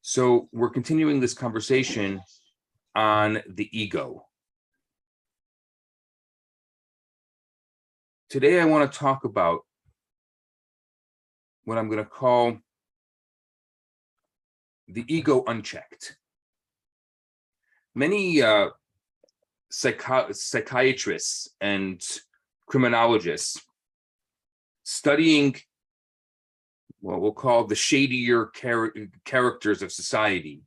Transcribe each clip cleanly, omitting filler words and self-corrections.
So we're continuing this conversation on the ego. Today, I want to talk about what I'm going to call the ego unchecked. Many psychiatrists and criminologists studying what we'll call the shadier characters of society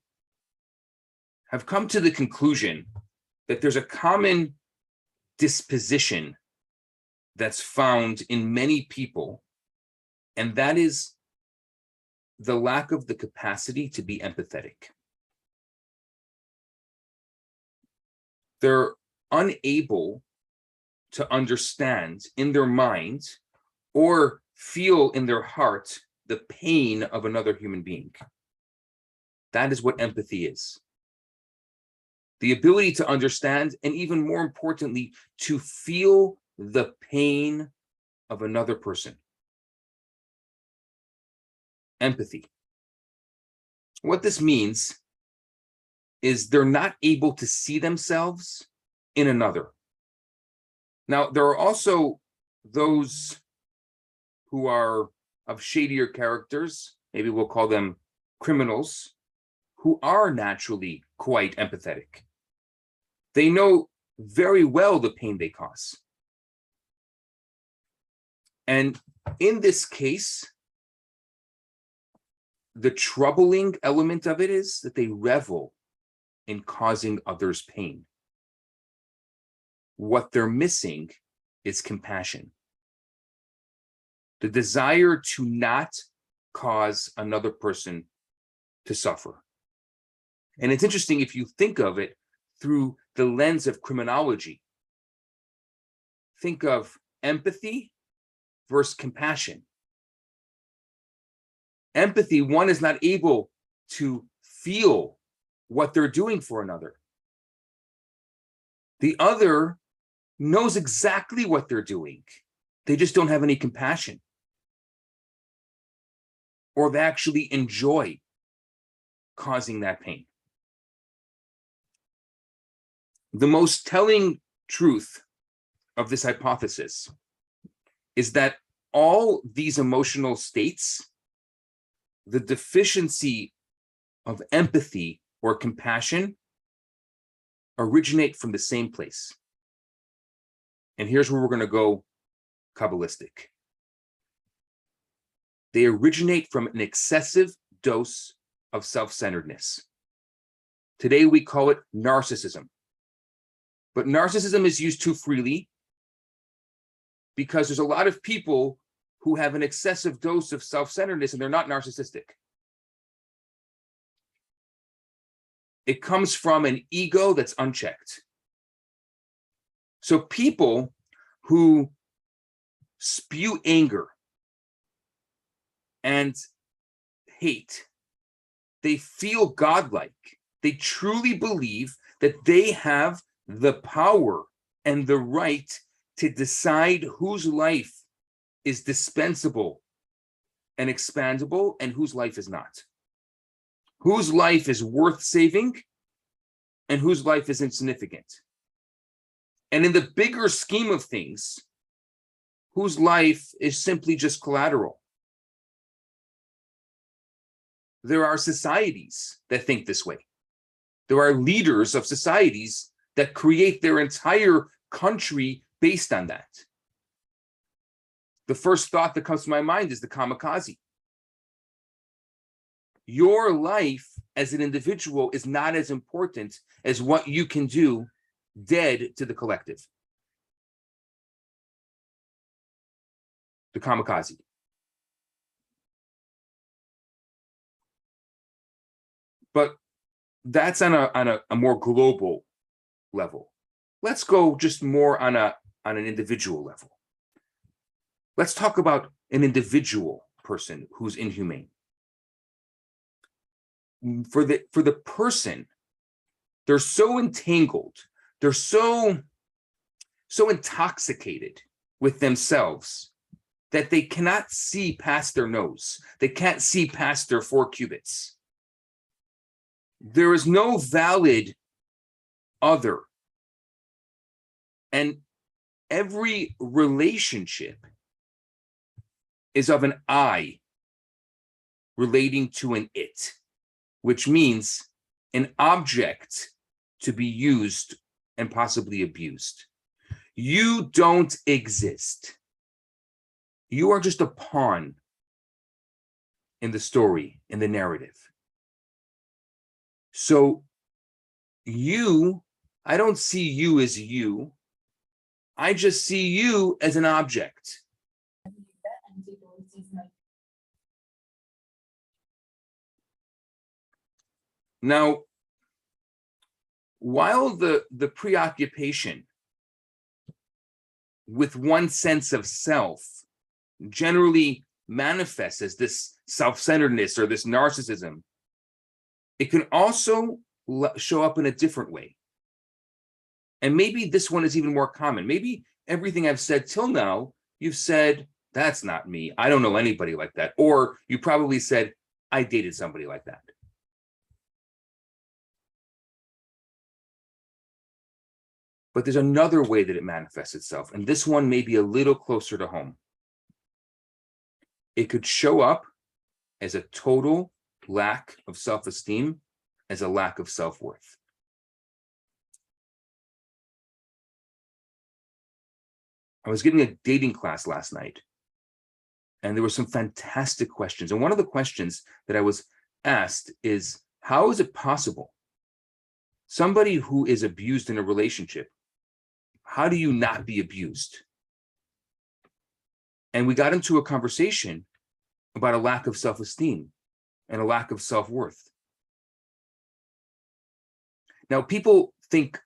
have come to the conclusion that there's a common disposition that's found in many people, and that is the lack of the capacity to be empathetic. They're unable to understand in their mind or feel in their heart the pain of another human being. That is what empathy is. The ability to understand, and even more importantly, to feel the pain of another person. Empathy. What this means is they're not able to see themselves in another. Now, there are also those who are of shadier characters, maybe we'll call them criminals, who are naturally quite empathetic. They know very well the pain they cause. And in this case, the troubling element of it is that they revel in causing others pain. What they're missing is compassion. The desire to not cause another person to suffer. And it's interesting if you think of it through the lens of criminology. Think of empathy versus compassion. Empathy, one is not able to feel what they're doing for another. The other knows exactly what they're doing. They just don't have any compassion. Or they actually enjoy causing that pain. The most telling truth of this hypothesis is that all these emotional states, the deficiency of empathy or compassion, originate from the same place. And here's where we're going to go Kabbalistic. They originate from an excessive dose of self-centeredness. Today we call it narcissism. But narcissism is used too freely because there's a lot of people who have an excessive dose of self-centeredness and they're not narcissistic. It comes from an ego that's unchecked. So people who spew anger and hate, they feel godlike. They truly believe that they have the power and the right to decide whose life is dispensable and expandable and whose life is not. Whose life is worth saving and whose life is insignificant. And in the bigger scheme of things, whose life is simply just collateral. There are societies that think this way. There are leaders of societies that create their entire country based on that. The first thought that comes to my mind is the kamikaze. Your life as an individual is not as important as what you can do dead to the collective. The kamikaze. But that's on a more global level. Let's go just more on an individual level. Let's talk about an individual person who's inhumane. For the person, they're so entangled, they're so intoxicated with themselves that they cannot see past their nose. They can't see past their 4 cubits. There is no valid other. And every relationship is of an I relating to an it, which means an object to be used and possibly abused. You don't exist. You are just a pawn in the story, in the narrative. So I don't see you as you. I just see you as an object. Now, while the preoccupation with one sense of self generally manifests as this self-centeredness or this narcissism, it can also show up in a different way. And maybe this one is even more common. Maybe everything I've said till now, you've said, that's not me. I don't know anybody like that. Or you probably said, I dated somebody like that. But there's another way that it manifests itself. And this one may be a little closer to home. It could show up as a total lack of self-esteem, as a lack of self-worth. I was giving a dating class last night, and there were some fantastic questions. And one of the questions that I was asked is, how is it possible? Somebody who is abused in a relationship, how do you not be abused? And we got into a conversation about a lack of self-esteem and a lack of self-worth. Now, people think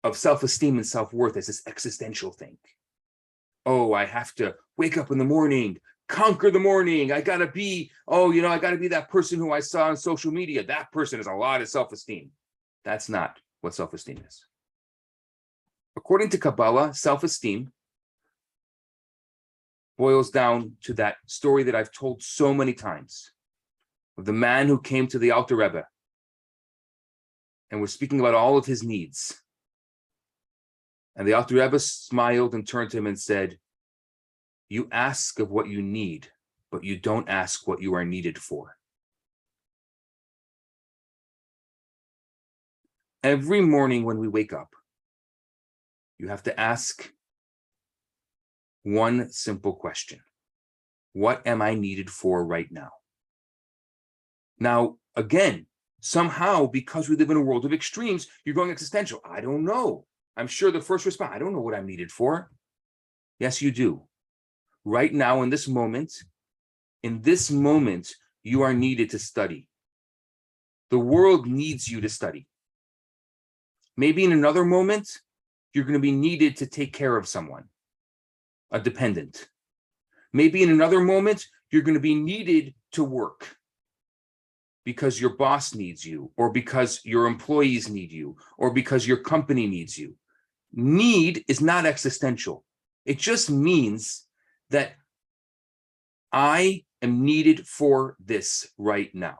of self-esteem and self-worth as this existential thing. Oh, I have to wake up in the morning, conquer the morning. I gotta be, I gotta be that person who I saw on social media. That person has a lot of self-esteem. That's not what self-esteem is. According to Kabbalah, self-esteem boils down to that story that I've told so many times of the man who came to the Alter Rebbe and was speaking about all of his needs. And the Alter Rebbe smiled and turned to him and said, you ask of what you need, but you don't ask what you are needed for. Every morning when we wake up, you have to ask one simple question. What am I needed for right now? Now, again, somehow, because we live in a world of extremes, you're going existential. I don't know. I'm sure the first response, I don't know what I'm needed for. Yes, you do. Right now, in this moment, you are needed to study. The world needs you to study. Maybe in another moment, you're going to be needed to take care of someone, a dependent. Maybe in another moment, you're going to be needed to work because your boss needs you, or because your employees need you, or because your company needs you. Need is not existential. It just means that I am needed for this right now.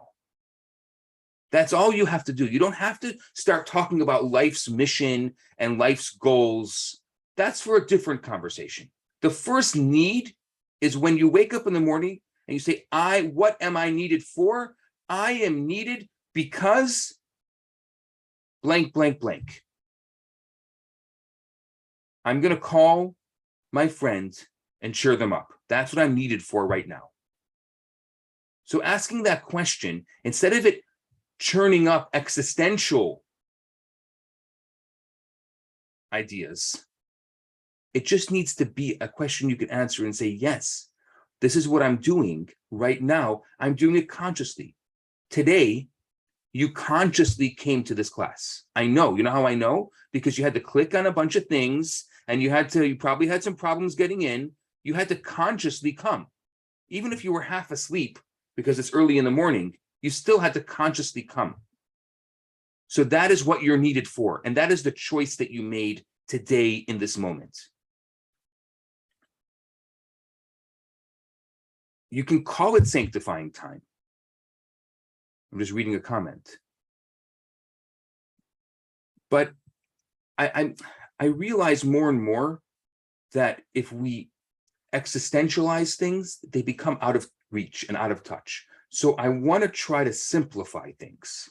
That's all you have to do. You don't have to start talking about life's mission and life's goals. That's for a different conversation. The first need is when you wake up in the morning and you say, what am I needed for? I am needed because blank, blank, blank. I'm going to call my friends and cheer them up. That's what I'm needed for right now. So asking that question, instead of it churning up existential ideas, it just needs to be a question you can answer and say, yes, this is what I'm doing right now. I'm doing it consciously. Today, you consciously came to this class. I know. You know how I know? Because you had to click on a bunch of things and you probably had some problems getting in. You had to consciously come. Even if you were half asleep because it's early in the morning, you still had to consciously come. So that is what you're needed for. And that is the choice that you made today in this moment. You can call it sanctifying time. I'm just reading a comment. But I realize more and more that if we existentialize things, they become out of reach and out of touch. So I want to try to simplify things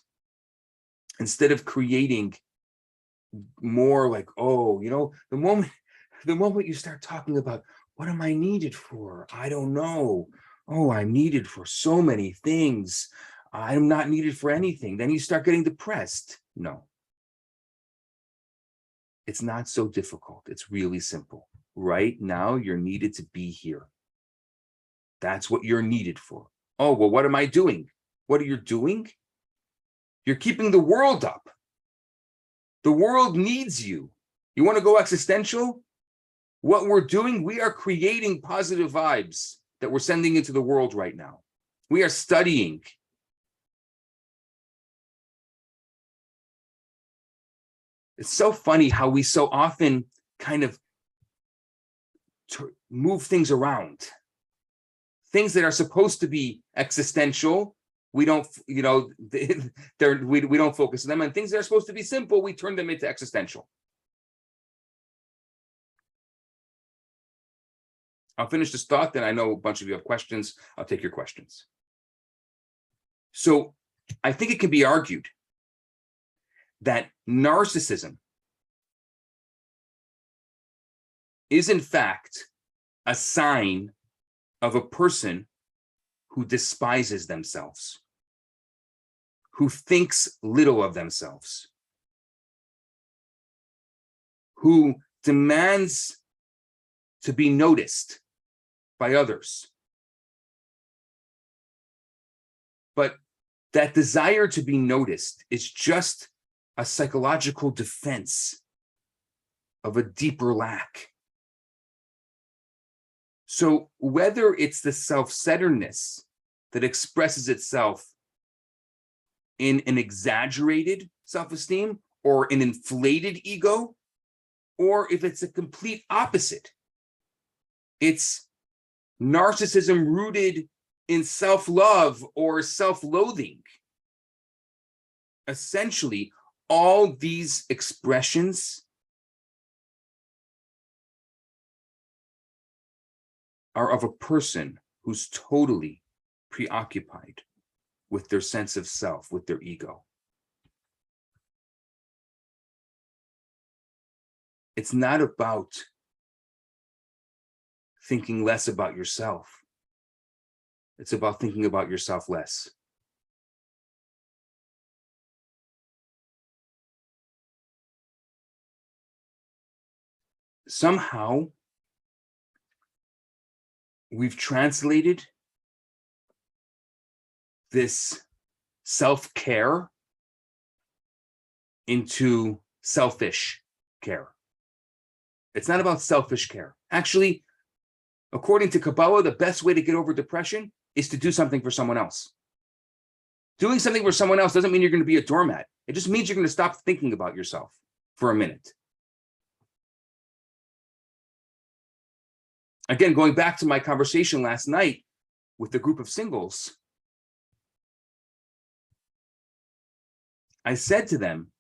instead of creating more like, oh, the moment you start talking about what am I needed for? I don't know. Oh, I'm needed for so many things. I'm not needed for anything. Then you start getting depressed. No. It's not so difficult. It's really simple. Right now, you're needed to be here. That's what you're needed for. Oh, well, what am I doing? What are you doing? You're keeping the world up. The world needs you. You want to go existential? What we're doing, we are creating positive vibes that we're sending into the world right now. We are studying. It's so funny how we so often kind of move things around. Things that are supposed to be existential, we don't, we don't focus on them. And things that are supposed to be simple, we turn them into existential. I'll finish this thought, then I know a bunch of you have questions. I'll take your questions. So I think it can be argued that narcissism is in fact a sign of a person who despises themselves, who thinks little of themselves, who demands to be noticed by others. But that desire to be noticed is just a psychological defense of a deeper lack. So whether it's the self-centeredness that expresses itself in an exaggerated self-esteem or an inflated ego, or if it's a complete opposite, it's narcissism rooted in self-love or self-loathing. Essentially, all these expressions are of a person who's totally preoccupied with their sense of self, with their ego. It's not about thinking less about yourself. It's about thinking about yourself less. Somehow, we've translated this self-care into selfish care. It's not about selfish care. Actually, according to Kabbalah, the best way to get over depression is to do something for someone else. Doing something for someone else doesn't mean you're going to be a doormat. It just means you're going to stop thinking about yourself for a minute. Again, going back to my conversation last night with the group of singles, I said to them,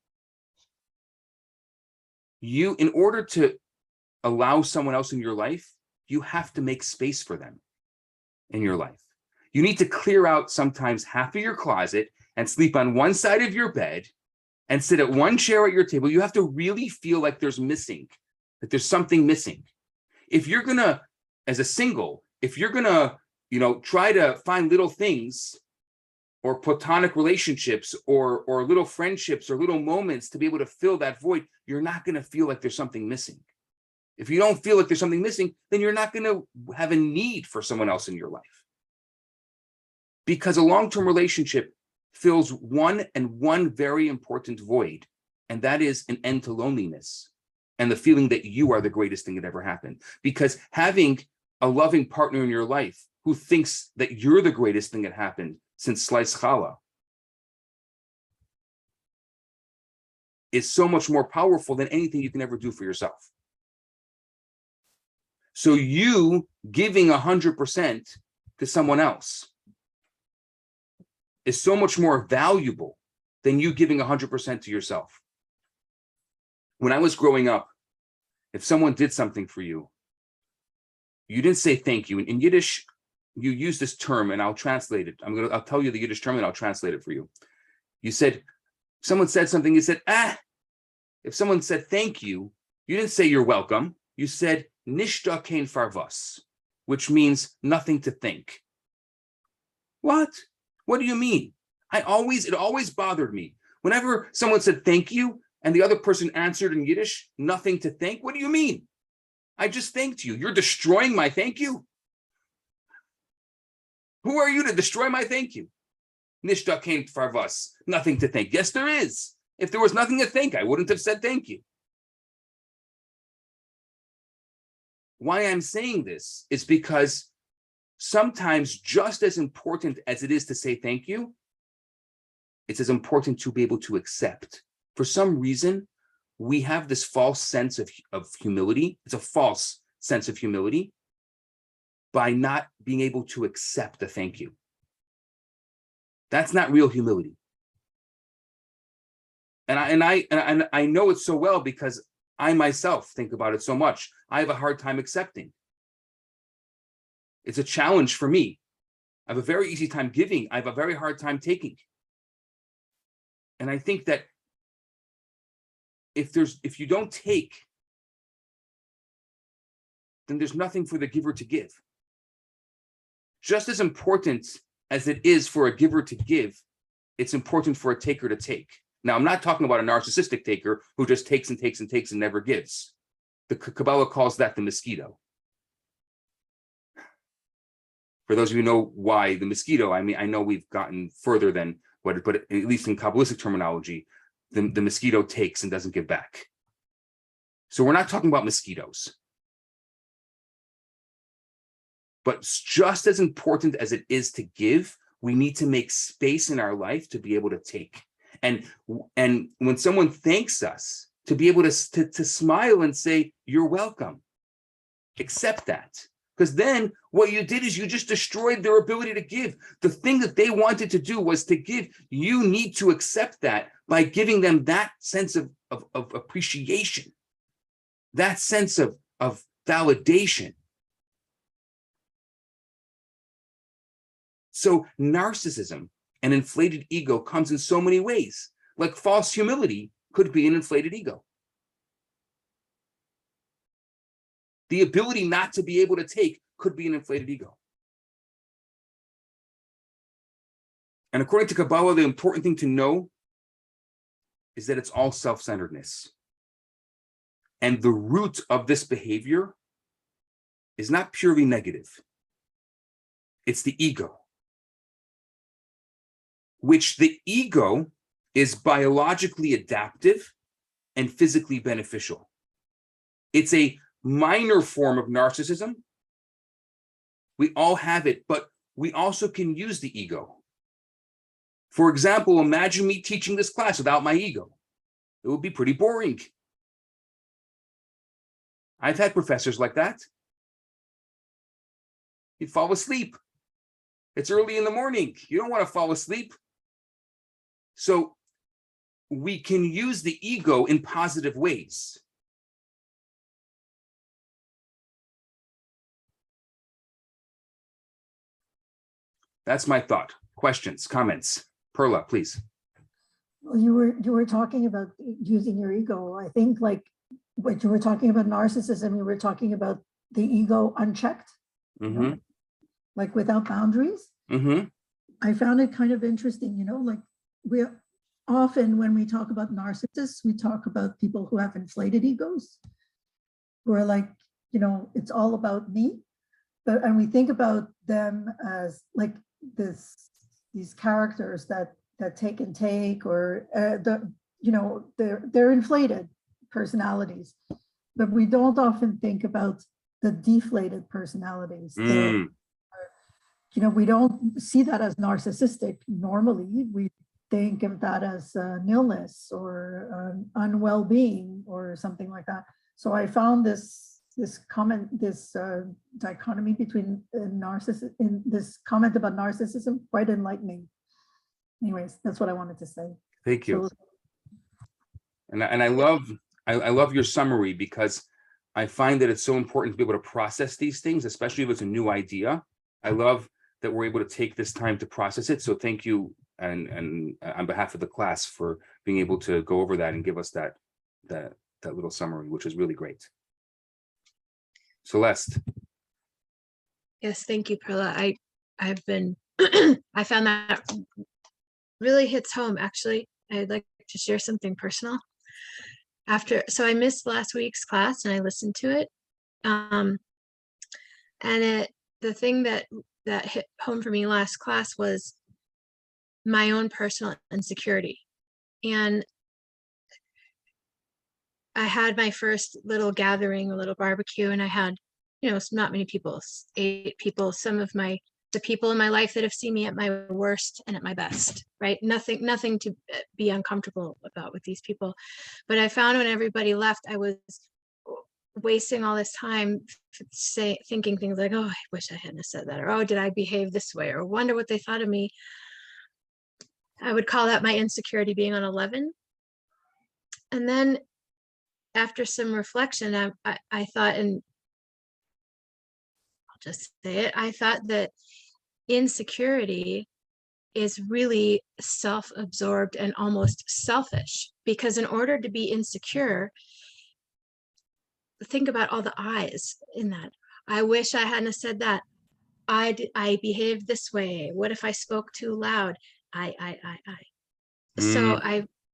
in order to allow someone else in your life, you have to make space for them in your life. You need to clear out sometimes half of your closet and sleep on one side of your bed and sit at one chair at your table. You have to really feel like there's something missing. If you're going to, as a single, if you're going to, try to find little things or platonic relationships or little friendships or little moments to be able to fill that void, you're not going to feel like there's something missing. If you don't feel like there's something missing, then you're not going to have a need for someone else in your life. Because a long-term relationship fills one very important void, and that is an end to loneliness and the feeling that you are the greatest thing that ever happened. Because having a loving partner in your life who thinks that you're the greatest thing that happened since sliced challah is so much more powerful than anything you can ever do for yourself. So you giving 100% to someone else is so much more valuable than you giving 100% to yourself. When I was growing up, if someone did something for you, you didn't say thank you. In Yiddish, you use this term, and I'll translate it. I'll tell you the Yiddish term, and I'll translate it for you. You said, someone said something, you said, ah. If someone said thank you, you didn't say you're welcome. You said nicht da kein farvas, which means nothing to think. What? What do you mean? It always bothered me. Whenever someone said thank you and the other person answered in Yiddish, nothing to think. What do you mean? I just thanked you. You're destroying my thank you? Who are you to destroy my thank you? Nicht da kein farvas, nothing to think. Yes, there is. If there was nothing to think, I wouldn't have said thank you. Why I'm saying this is because sometimes just as important as it is to say thank you, it's as important to be able to accept. For some reason, we have this false sense of humility. It's a false sense of humility by not being able to accept a thank you. That's not real humility. And I know it so well because I myself think about it so much. I have a hard time accepting. It's a challenge for me. I have a very easy time giving. I have a very hard time taking. And I think that if you don't take, then there's nothing for the giver to give. Just as important as it is for a giver to give, it's important for a taker to take. Now, I'm not talking about a narcissistic taker who just takes and takes and takes and never gives. The Kabbalah calls that the mosquito. For those of you who know why the mosquito, I mean, I know we've gotten further than what, but at least in Kabbalistic terminology, the mosquito takes and doesn't give back. So we're not talking about mosquitoes. But just as important as it is to give, we need to make space in our life to be able to take. And when someone thanks us, to be able to smile and say, you're welcome. Accept that. Because then what you did is you just destroyed their ability to give. The thing that they wanted to do was to give. You need to accept that by giving them that sense of appreciation, that sense of validation. So narcissism and inflated ego comes in so many ways. Like false humility could be an inflated ego. The ability not to be able to take could be an inflated ego. And according to Kabbalah, the important thing to know is that it's all self-centeredness. And the root of this behavior is not purely negative. It's the ego, which the ego is biologically adaptive and physically beneficial. It's a minor form of narcissism. We all have it, but we also can use the ego. For example, imagine me teaching this class without my ego. It would be pretty boring. I've had professors like that. You'd fall asleep. It's early in the morning. You don't want to fall asleep. So we can use the ego in positive ways. That's my thought. Questions, comments? Perla, please. Well, you were talking about using your ego. I think like what you were talking about narcissism, you were talking about the ego unchecked, Mm-hmm. you know, like without boundaries. Mm-hmm. I found it kind of interesting, you know, like we often when we talk about narcissists, we talk about people who have inflated egos, who are like, you know, it's all about me. But and we think about them as like these characters that take and take, or they're inflated personalities, but we don't often think about the deflated personalities. You know, we don't see that as narcissistic. Normally, we think of that as an illness or unwell being or something like that. So I found this dichotomy between narcissism in this comment about narcissism quite enlightening. Anyways, that's what I wanted to say. Thank you. So, and I love I love your summary, because I find that it's so important to be able to process these things, especially if it's a new idea. I love that we're able to take this time to process it. So thank you, and on behalf of the class, for being able to go over that and give us that little summary, which is really great. Celeste. Yes, thank you, Perla. I've been I found that really hits home, actually. I'd like to share something personal. So I missed last week's class and I listened to it. And the thing that hit home for me last class was my own personal insecurity. And I had my first little gathering, a little barbecue, and I had, not many people, 8 people, some of the people in my life that have seen me at my worst and at my best, right? Nothing to be uncomfortable about with these people. But I found when everybody left, I was wasting all this time thinking things like, oh, I wish I hadn't said that, or oh, did I behave this way, or wonder what they thought of me. I would call that my insecurity being on 11. And then after some reflection, I thought, and I'll just say it, I thought that insecurity is really self-absorbed and almost selfish, because in order to be insecure, think about all the I's in that. I wish I hadn't said that. I behaved this way. What if I spoke too loud? I. So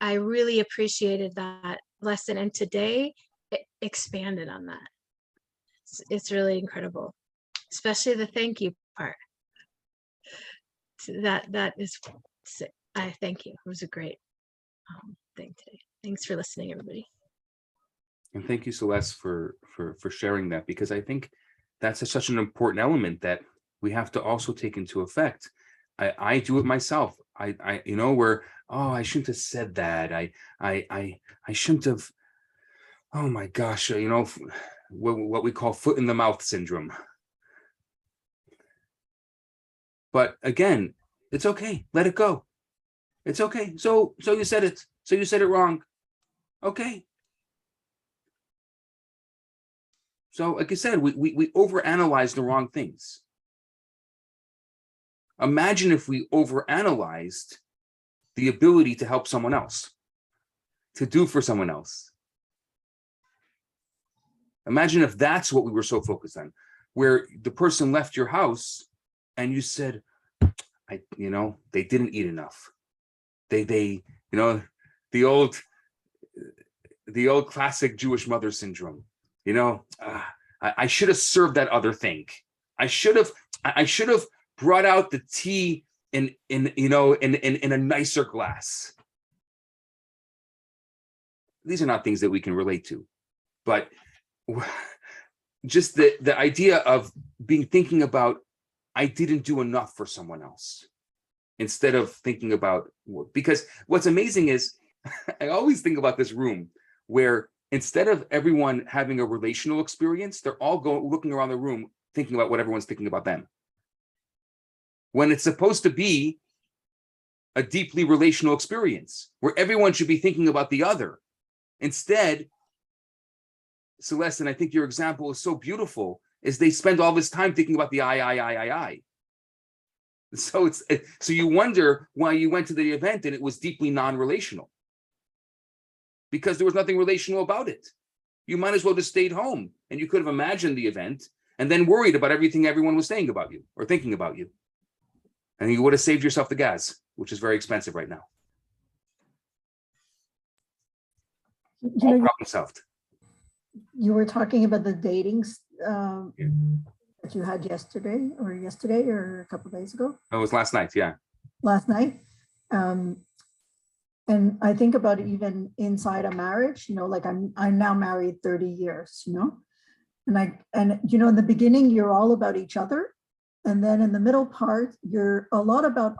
I really appreciated that lesson, and today it expanded on that. It's really incredible, especially the thank you part. That is, I thank you. It was a great thing today. Thanks for listening, everybody. And thank you, Celeste, for sharing that, because I think that's such an important element that we have to also take into effect. I do it myself. I where, oh, I shouldn't have said that. I shouldn't have. Oh my gosh, what we call foot in the mouth syndrome. But again, it's okay. Let it go. It's okay. So you said it. So you said it wrong. Okay. So like I said, we overanalyze the wrong things. Imagine if we overanalyzed the ability to help someone else, to do for someone else. Imagine if that's what we were so focused on, where the person left your house and you said, they didn't eat enough. The old classic Jewish mother syndrome. I should have served that other thing. I should have brought out the tea in a nicer glass. These are not things that we can relate to, but just the idea of thinking about, I didn't do enough for someone else, instead of thinking about, because what's amazing is I always think about this room where instead of everyone having a relational experience, they're all looking around the room thinking about what everyone's thinking about them, when it's supposed to be a deeply relational experience where everyone should be thinking about the other. Instead, Celeste, and I think your example is so beautiful, is they spend all this time thinking about the I. So you wonder why you went to the event and it was deeply non-relational, because there was nothing relational about it. You might as well just stayed home, and you could have imagined the event and then worried about everything everyone was saying about you or thinking about you. And you would have saved yourself the gas, which is very expensive right now. All problem solved. You were talking about the datings that you had yesterday or a couple of days ago. It was last night, yeah. Last night. And I think about it even inside a marriage, like I'm now married 30 years, and in the beginning, you're all about each other. And then in the middle part, you're a lot about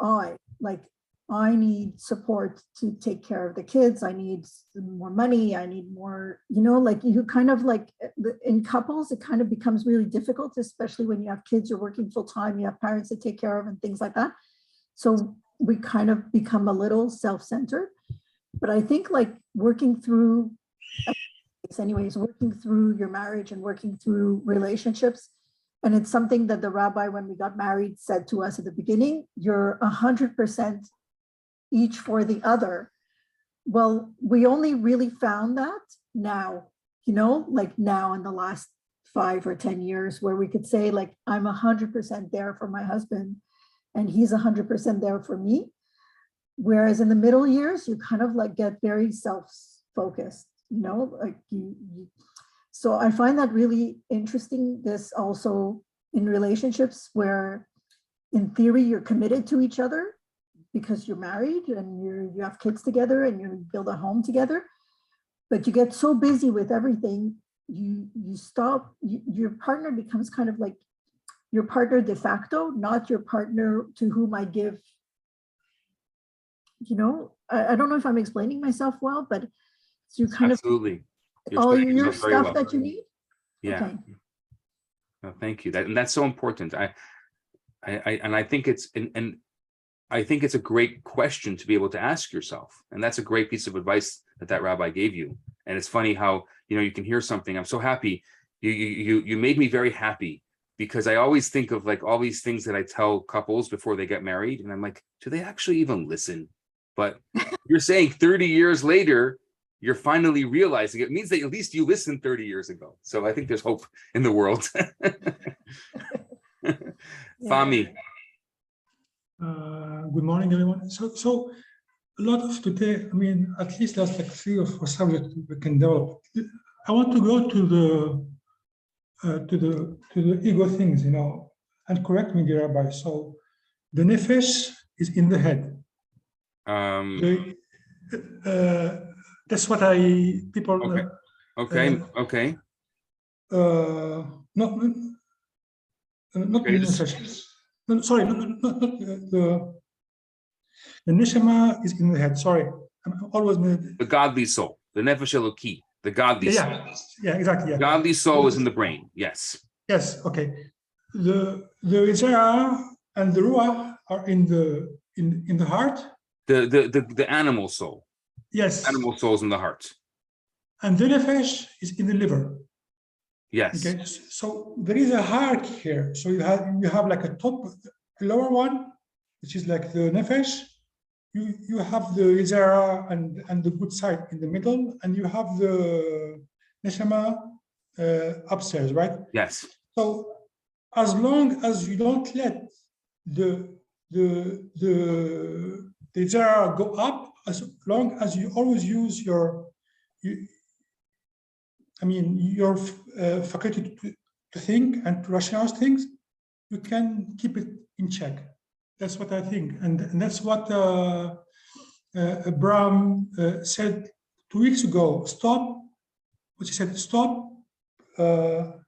like I need support to take care of the kids. I need more money. I need more, like you kind of like in couples, it kind of becomes really difficult, especially when you have kids, you're working full time, you have parents to take care of and things like that. So we kind of become a little self-centered. But I think like working through anyways, working through your marriage and working through relationships. And it's something that the rabbi, when we got married, said to us at the beginning, you're 100% each for the other. Well, we only really found that now, like now in the last 5 or 10 years, where we could say, like, I'm 100% there for my husband and he's 100% there for me. Whereas in the middle years, you kind of like get very self-focused, like so I find that really interesting. This also in relationships where in theory you're committed to each other because you're married and you have kids together and you build a home together, but you get so busy with everything, you stop, your partner becomes kind of like your partner de facto, not your partner to whom I give, I don't know if I'm explaining myself well, but it's you kind Absolutely. of all your stuff that you need. Yeah. Okay. No, thank you. And that's so important. I think it's and I think it's a great question to be able to ask yourself. And that's a great piece of advice that rabbi gave you. And it's funny how, you can hear something. I'm so happy. You made me very happy, because I always think of like all these things that I tell couples before they get married. And I'm like, do they actually even listen? But you're saying 30 years later, you're finally realizing it means that at least you listened 30 years ago. So I think there's hope in the world. Fami. Good morning, everyone. So a lot of today, at least there's like 3 or 4 subjects we can develop. I want to go to the ego things, and correct me, dear Rabbi. So the nefesh is in the head. That's what people. Okay. Okay. Not Okay, nefesh. No, sorry, not the neshama is in the head. Sorry, I'm always the godly soul, the nefesh eloki, the godly soul. Yeah, exactly. Yeah. Godly soul is in the brain. Yes. Yes. Okay. The Yizera and the ruach are in the heart. The animal soul. Yes. Animal soul's in the heart. And the nefesh is in the liver. Yes. Okay. So there is a hierarchy here. So you have like a lower one, which is like the nefesh. You have the Yizera and the good side in the middle, and you have the neshama upstairs, right? Yes. So as long as you don't let the Yizera go up, as long as you always use your faculty to think and to rationalize things, you can keep it in check. That's what I think, and that's what Abraham said 2 weeks ago. Stop. What he said. Stop.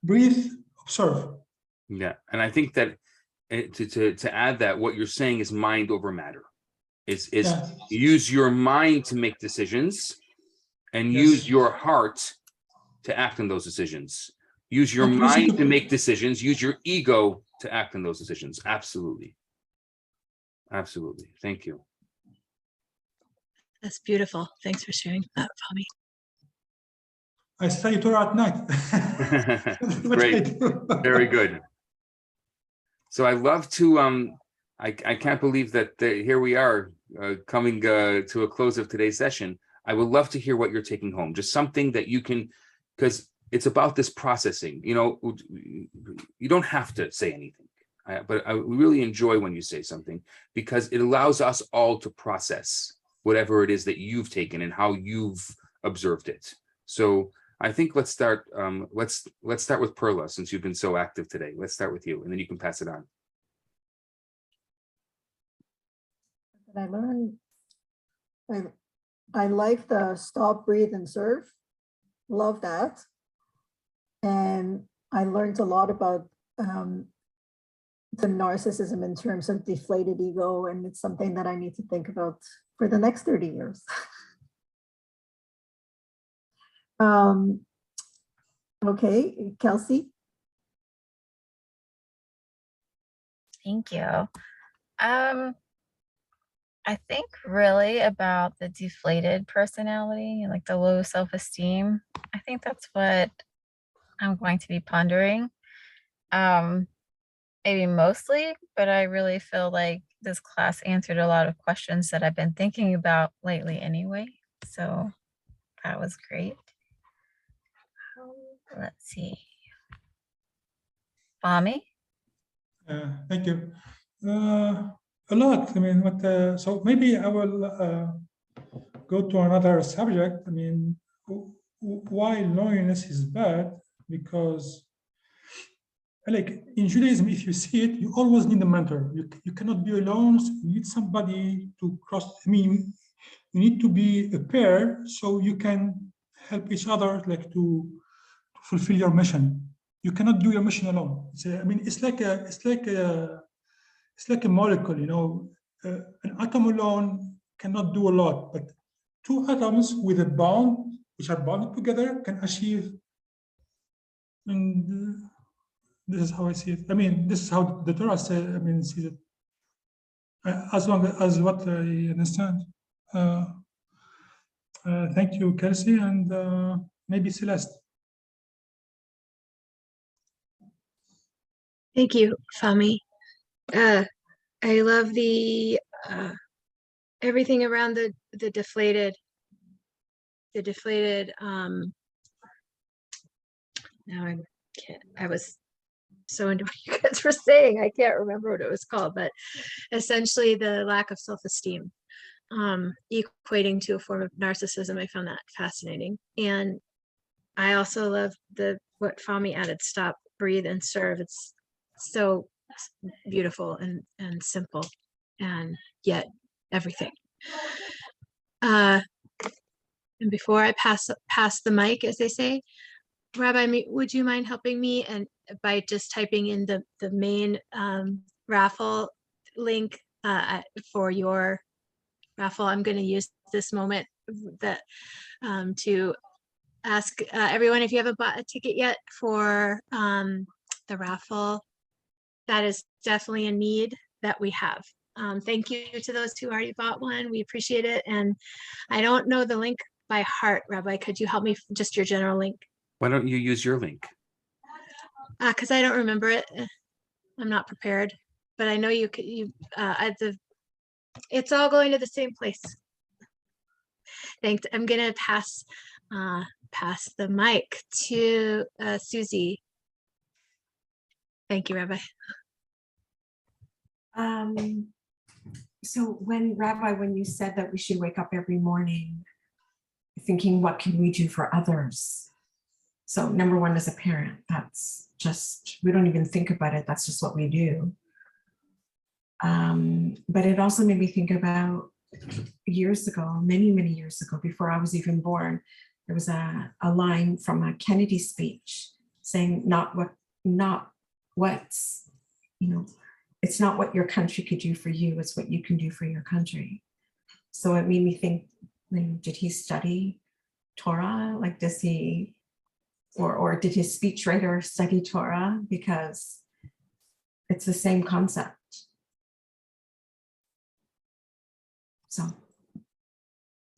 Breathe. Observe. Yeah, and I think that to add that, what you're saying is mind over matter. Is use your mind to make decisions, and use your heart to act on those decisions. Use your mind to make decisions. Use your ego to act on those decisions. Absolutely. Absolutely. Thank you. That's beautiful. Thanks for sharing that, Fami. I study Torah at night. Great. Very good. So I love to, I can't believe that here we are coming to a close of today's session. I would love to hear what you're taking home. Just something that you can, because it's about this processing. You don't have to say anything. But I really enjoy when you say something, because it allows us all to process whatever it is that you've taken and how you've observed it. So I think let's start. Let's start with Perla, since you've been so active today. Let's start with you, and then you can pass it on. I learned. I like the stop, breathe, and serve. Love that, and I learned a lot about the narcissism in terms of deflated ego, and it's something that I need to think about for the next 30 years. Okay, Kelsey. Thank you. I I think really about the deflated personality and like the low self-esteem. I think that's what I'm going to be pondering. Maybe mostly, but I really feel like this class answered a lot of questions that I've been thinking about lately anyway. So that was great. Let's see. Bami? Thank you. A lot. I mean, so maybe I will go to another subject. I mean, why loneliness is bad? Because, like in Judaism, if you see it, you always need a mentor. You cannot be alone. So you need somebody to cross. I mean, you need to be a pair so you can help each other, like to fulfill your mission. You cannot do your mission alone. I mean, it's like a molecule, you know. An atom alone cannot do a lot, but two atoms with a bond, which are bonded together, can achieve. And this is how I see it. I mean, this is how the Torah says. I mean, sees it. As long as what I understand. Thank you, Kelsey, and maybe Celeste. Thank you, Fami. I love the everything around the deflated. Now I was so into what you guys were saying. I can't remember what it was called, but essentially the lack of self-esteem, equating to a form of narcissism. I found that fascinating. And I also love what Fami added, stop, breathe, and serve. It's so beautiful and simple, and yet everything. And before I pass the mic, as they say, Rabbi, would you mind helping me and by just typing in the main raffle link for your raffle? I'm going to use this moment that to ask everyone if you haven't bought a ticket yet for the raffle. That is definitely a need that we have. Thank you to those who already bought one. We appreciate it. And I don't know the link by heart, Rabbi. Could you help me? Just your general link. Why don't you use your link? Because I don't remember it. I'm not prepared, but I know you could. It's all going to the same place. Thanks. I'm gonna pass the mic to Susie. Thank you, Rabbi. So when you said that we should wake up every morning thinking, what can we do for others? So number one, as a parent, that's just, we don't even think about it. That's just what we do. But it also made me think about years ago, many, many years ago, before I was even born, there was a line from a Kennedy speech saying, it's not what your country could do for you, it's what you can do for your country. So it made me think, did he study Torah? Like, does he, or did his speechwriter study Torah? Because it's the same concept. So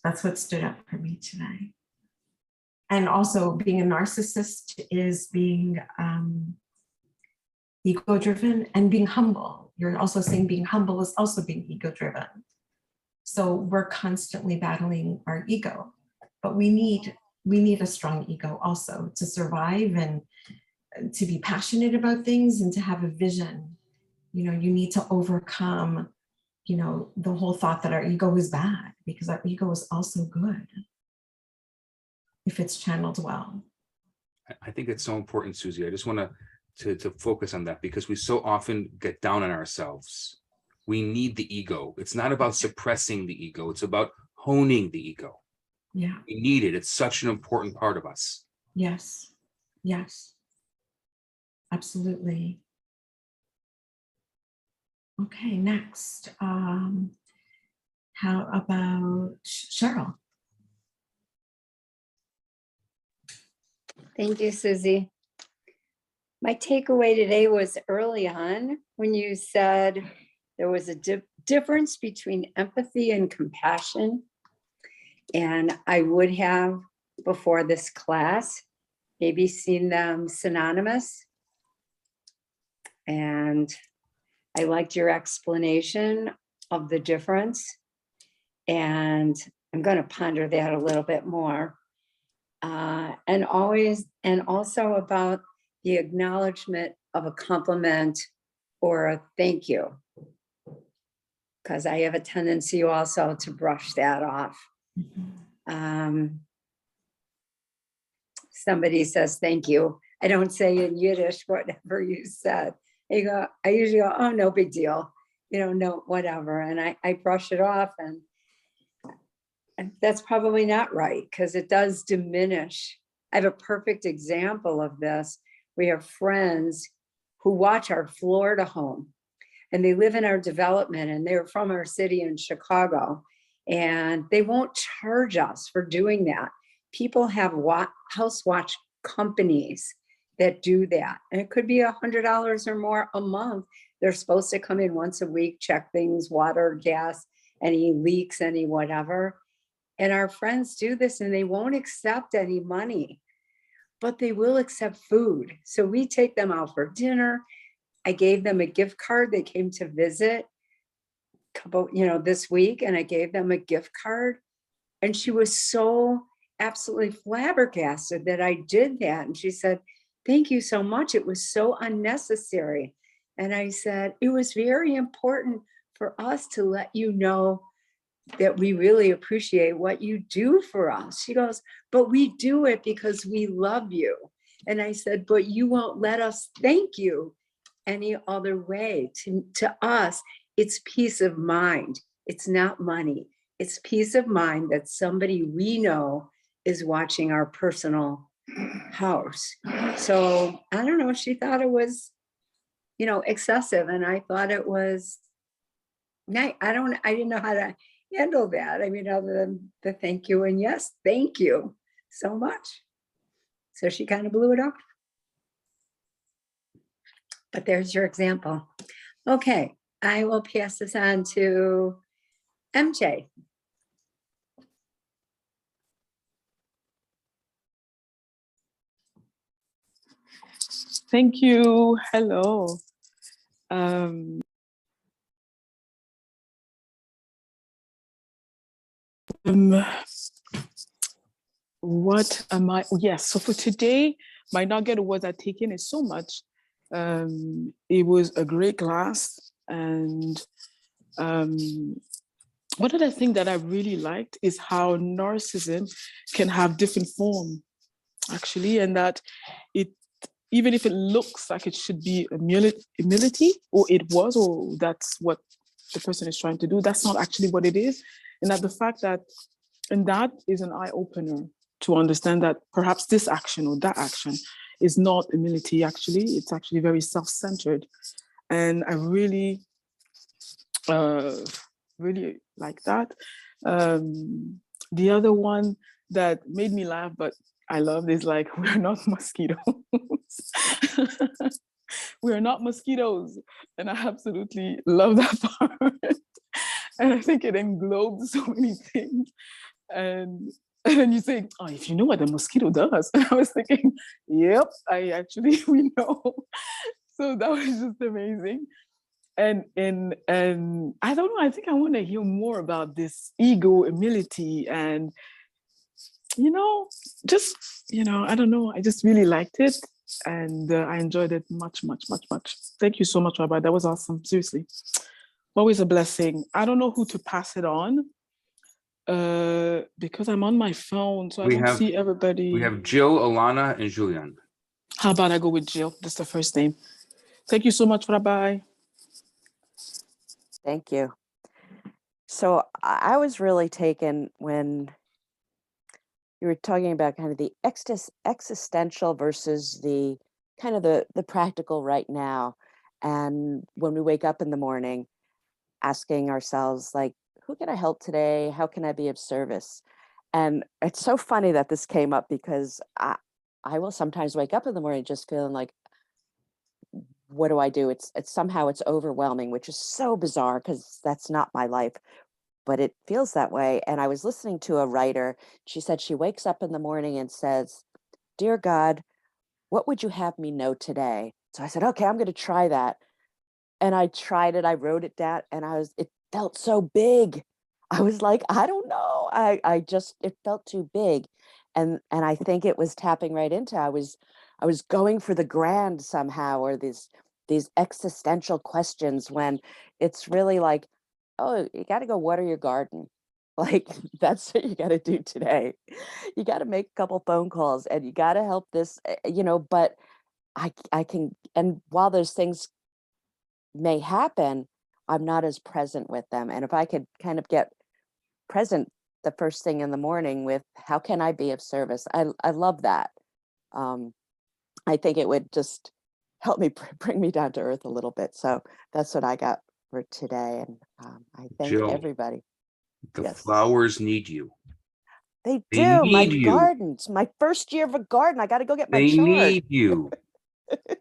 that's what stood up for me today. And also being a narcissist is being ego-driven and being humble. You're also saying being humble is also being ego-driven. So we're constantly battling our ego, but we need a strong ego also to survive and to be passionate about things and to have a vision. You need to overcome, the whole thought that our ego is bad, because our ego is also good if it's channeled well. I think it's so important, Susie. I just want to focus on that, because we so often get down on ourselves. We need the ego. It's not about suppressing the ego. It's about honing the ego. Yeah. We need it. It's such an important part of us. Yes. Yes. Absolutely. Okay, next. How about Cheryl? Thank you, Susie. My takeaway today was early on when you said there was a difference between empathy and compassion. And I would have, before this class, maybe seen them synonymous. And I liked your explanation of the difference. And I'm going to ponder that a little bit more. And also about the acknowledgement of a compliment or a thank you. Because I have a tendency also to brush that off. Somebody says thank you. I don't say in Yiddish whatever you said. I usually go, oh, no big deal. No, whatever. And I brush it off, and that's probably not right, because it does diminish. I have a perfect example of this. We have friends who watch our Florida home, and they live in our development, and they're from our city in Chicago, and they won't charge us for doing that. People have house watch companies that do that. And it could be $100 or more a month. They're supposed to come in once a week, check things, water, gas, any leaks, any whatever. And our friends do this, and they won't accept any money, but they will accept food. So we take them out for dinner. I gave them a gift card. They came to visit this week, and I gave them a gift card. And she was so absolutely flabbergasted that I did that. And she said, thank you so much. It was so unnecessary. And I said, it was very important for us to let you know that we really appreciate what you do for us. She goes, but we do it because we love you. And I said, but you won't let us thank you any other way. To us, it's peace of mind. It's not money. It's peace of mind that somebody we know is watching our personal house. So I don't know, she thought it was, excessive. And I thought it was nice. I didn't know how to handle that. I mean, other than the thank you and yes, thank you so much. So she kind of blew it off. But there's your example. Okay, I will pass this on to MJ. Thank you. Hello. What am I? Yes. So for today, my nugget of what I've taken is so much. It was a great class, and one of the things that I really liked is how narcissism can have different form, actually, and that even if it looks like it should be humility, or it was, or that's what the person is trying to do, that's not actually what it is. And that the fact that, and that is an eye-opener to understand that perhaps this action or that action is not humility, actually. It's actually very self-centered. And I really, really like that. The other one that made me laugh, but I love is like, we're not mosquitoes. We're not mosquitoes. And I absolutely love that part. And I think it englobes so many things. And then you say, oh, if you know what a mosquito does. And I was thinking, yep, we know. So that was just amazing. And I don't know, I think I want to hear more about this ego, humility, and I don't know. I just really liked it, and I enjoyed it much, much, much, much. Thank you so much, Rabbi. That was awesome. Seriously, always a blessing. I don't know who to pass it on because I'm on my phone, so I don't see everybody. We have Jill, Alana, and Julian. How about I go with Jill? That's the first name. Thank you so much, Rabbi. Thank you. So I was really taken when you were talking about kind of the existential versus the kind of the practical right now. And when we wake up in the morning, asking ourselves, like, who can I help today? How can I be of service? And it's so funny that this came up because I will sometimes wake up in the morning just feeling like, what do I do? It's somehow it's overwhelming, which is so bizarre because that's not my life, but it feels that way. And I was listening to a writer. She said she wakes up in the morning and says, "Dear God, what would you have me know today?" So I said, okay, I'm going to try that. And I tried it. I wrote it down, and it felt so big. I was like, I don't know. It felt too big. And I think it was tapping right into, I was going for the grand somehow, or these existential questions, when it's really like, oh, you got to go water your garden. Like, that's what you got to do today. You got to make a couple phone calls, and you got to help this, but I can, and while those things may happen, I'm not as present with them. And if I could kind of get present the first thing in the morning with, how can I be of service? I love that. I think it would just help me bring me down to earth a little bit. So that's what I got for today. And I thank Jill, everybody. the Yes. flowers need you. They They do. My need you. gardens, my first year of a garden, I got to go get my They chart. need you.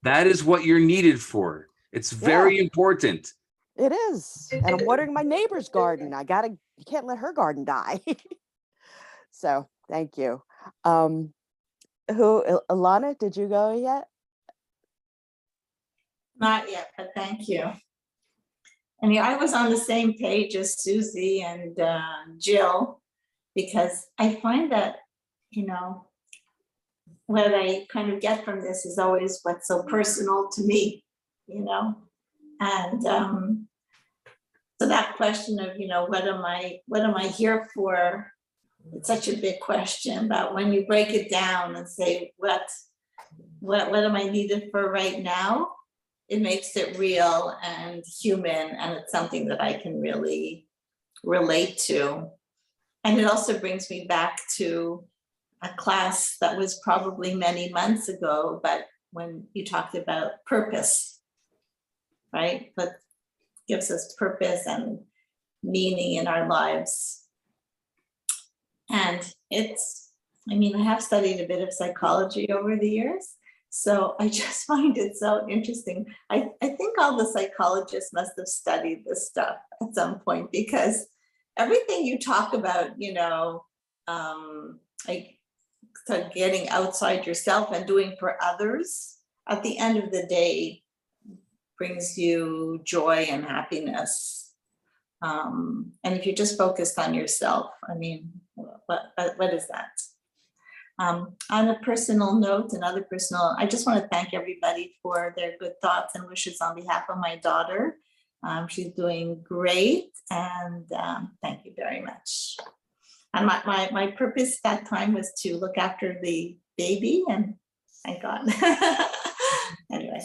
That is what you're needed for. It's very important. It is. And I'm watering my neighbor's garden. You can't let her garden die. So thank you. Alana, did you go yet? Not yet, but thank you. And I was on the same page as Susie and Jill, because I find that, what I kind of get from this is always what's so personal to me, and so that question of, what am I here for? It's such a big question, but when you break it down and say, what am I needed for right now? It makes it real and human, and it's something that I can really relate to. And it also brings me back to a class that was probably many months ago, but when you talked about purpose, right? But gives us purpose and meaning in our lives. And I have studied a bit of psychology over the years, so I just find it so interesting. I think all the psychologists must have studied this stuff at some point, because everything you talk about, like getting outside yourself and doing for others, at the end of the day, brings you joy and happiness. And if you're just focused on yourself, what is that? On a personal note, I just want to thank everybody for their good thoughts and wishes on behalf of my daughter. She's doing great, and thank you very much. And my purpose that time was to look after the baby, and thank God. Anyway,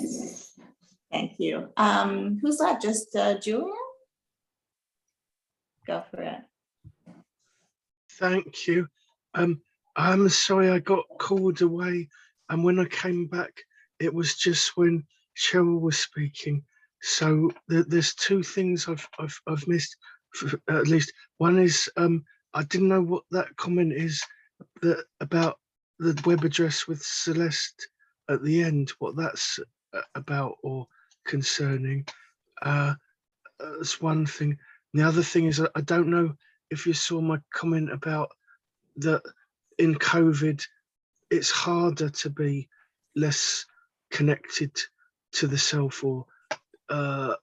thank you. Who's that? Just Julian? Go for it. Thank you. I'm sorry I got called away, and when I came back, it was just when Cheryl was speaking. So there's two things I've missed. At least one is I didn't know what that comment is about the web address with Celeste at the end. What that's about or concerning. That's one thing. The other thing is I don't know if you saw my comment about that in COVID, it's harder to be less connected to the self, or it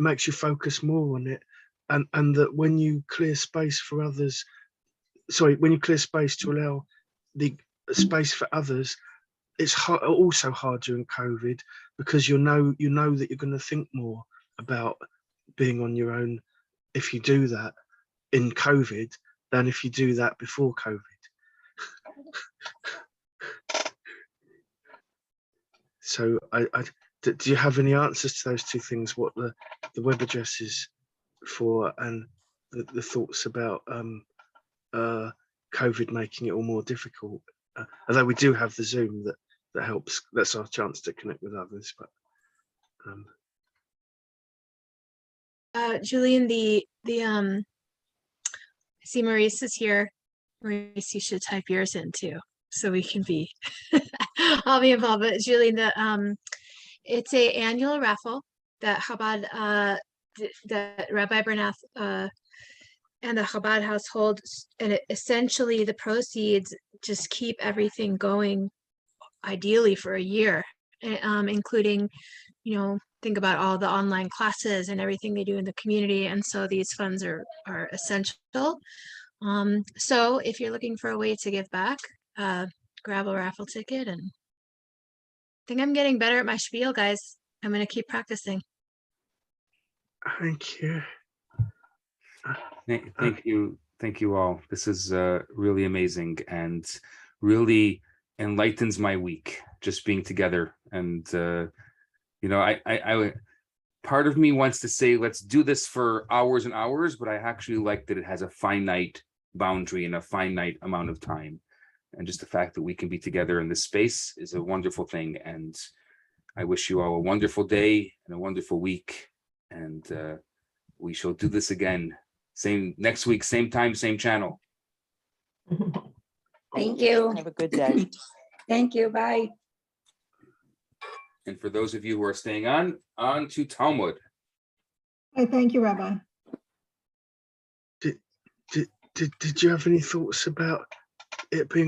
makes you focus more on it, and that when you clear space for others, when you clear space to allow the space for others, it's also hard during COVID, because you know that you're going to think more about being on your own if you do that in COVID than if you do that before COVID. So do you have any answers to those two things, what the web address is for, and the thoughts about COVID making it all more difficult? Although we do have the Zoom that helps, that's our chance to connect with others. But Julian, I see Maurice is here. Maurice, you should type yours in too, so we can be I'll be involved, but it's really it's a annual raffle that Chabad, that Rabbi Bernath and the Chabad household, and essentially the proceeds just keep everything going, ideally for a year, including, think about all the online classes and everything they do in the community. And so these funds are essential. So if you're looking for a way to give back, grab a raffle ticket. And I think I'm getting better at my spiel, guys. I'm going to keep practicing. Thank you. Thank you all. This is really amazing and really enlightens my week, just being together. And I part of me wants to say let's do this for hours and hours, but I actually like that it has a finite boundary and a finite amount of time. And just the fact that we can be together in this space is a wonderful thing. And I wish you all a wonderful day and a wonderful week. And we shall do this again. Same next week, same time, same channel. Thank you. Have a good day. Thank you. Bye. And for those of you who are staying on to Talmud. Hey, thank you, Rabbi. Did you have any thoughts about it being